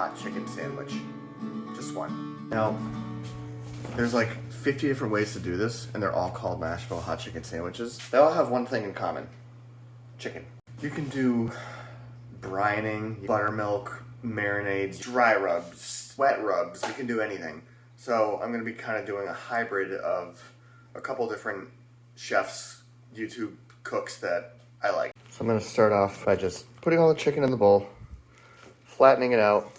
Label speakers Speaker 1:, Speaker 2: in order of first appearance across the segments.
Speaker 1: hot chicken sandwich. Just one. Now, there's like 50 different ways to do this, and they're all called Nashville hot chicken sandwiches. They all have one thing in common: chicken. You can do brining, buttermilk, marinades, dry rubs, wet rubs. You can do anything. So I'm going to be kind of doing a hybrid of a couple different chefs, YouTube cooks that I like. So I'm going to start off by just putting all the chicken in the bowl, flattening it out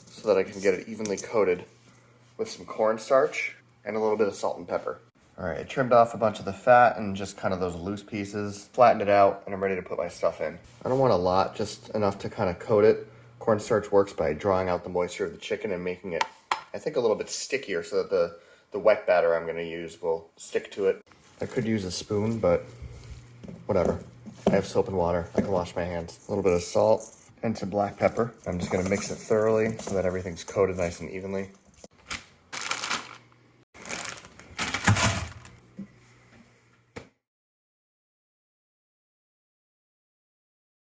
Speaker 1: so that I can get it evenly coated with some cornstarch and a little bit of salt and pepper. All right, I trimmed off a bunch of the fat and just kind of those loose pieces, flattened it out, and I'm ready to put my stuff in. I don't want a lot, just enough to kind of coat it. Cornstarch works by drawing out the moisture of the chicken and making it, I think, a little bit stickier so that the wet batter I'm gonna use will stick to it. I could use a spoon, but whatever. I have soap and water, I can wash my hands. A little bit of salt and some black pepper. I'm just gonna mix it thoroughly so that everything's coated nice and evenly.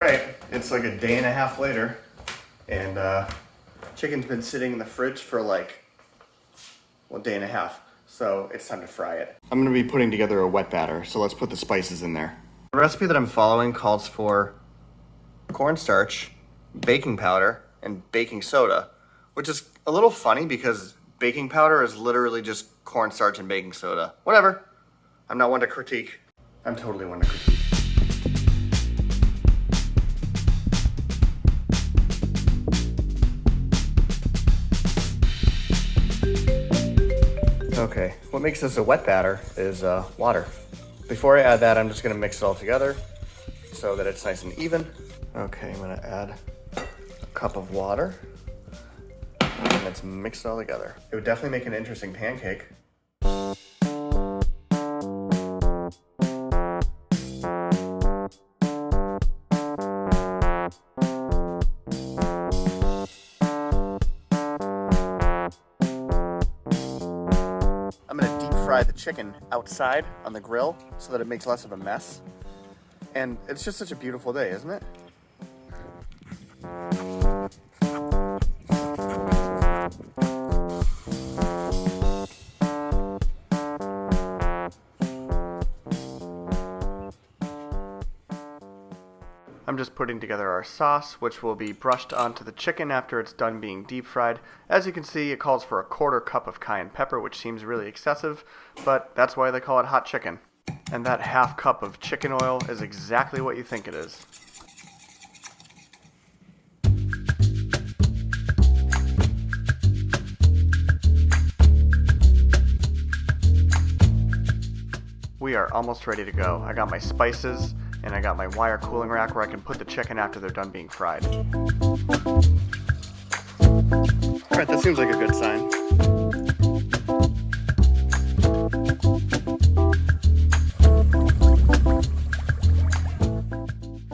Speaker 1: Right, it's like a day and a half later, and chicken's been sitting in the fridge for like, well, day and a half, so it's time to fry it. I'm gonna be putting together a wet batter, so let's put the spices in there. The recipe that I'm following calls for cornstarch, baking powder, and baking soda, which is a little funny because baking powder is literally just cornstarch and baking soda. Whatever, I'm not one to critique. I'm totally one to critique. Okay, what makes this a wet batter is water. Before I add that, I'm just gonna mix it all together so that it's nice and even. Okay, I'm gonna add a cup of water and let's mix it all together. It would definitely make an interesting pancake. I'm gonna deep fry the chicken outside on the grill so that it makes less of a mess. And it's just such a beautiful day, isn't it? I'm just putting together our sauce, which will be brushed onto the chicken after it's done being deep fried. As you can see, it calls for a 1/4 cup of cayenne pepper, which seems really excessive, but that's why they call it hot chicken. And that 1/2 cup of chicken oil is exactly what you think it is. We are almost ready to go. I got my spices, and I got my wire cooling rack where I can put the chicken after they're done being fried. Alright, that seems like a good sign.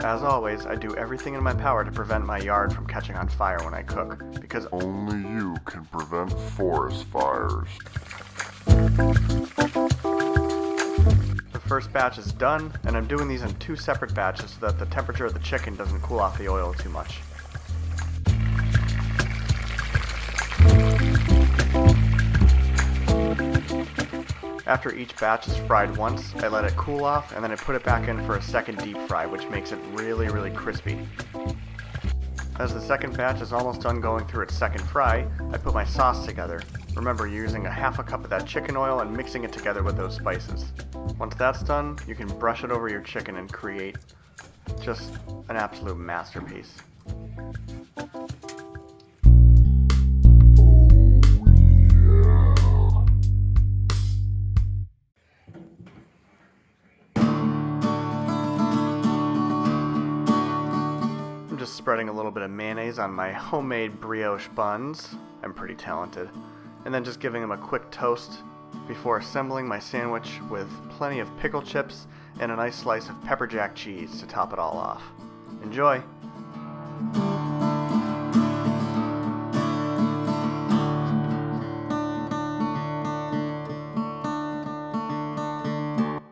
Speaker 1: As always, I do everything in my power to prevent my yard from catching on fire when I cook, because
Speaker 2: only you can prevent forest fires.
Speaker 1: The first batch is done, and I'm doing these in 2 separate batches so that the temperature of the chicken doesn't cool off the oil too much. After each batch is fried once, I let it cool off, and then I put it back in for a second deep fry, which makes it really, really crispy. As the second batch is almost done going through its second fry, I put my sauce together. Remember, using a 1/2 cup of that chicken oil and mixing it together with those spices. Once that's done, you can brush it over your chicken and create just an absolute masterpiece. I'm just spreading a little bit of mayonnaise on my homemade brioche buns. I'm pretty talented. And then just giving them a quick toast before assembling my sandwich with plenty of pickle chips and a nice slice of pepper jack cheese to top it all off. Enjoy!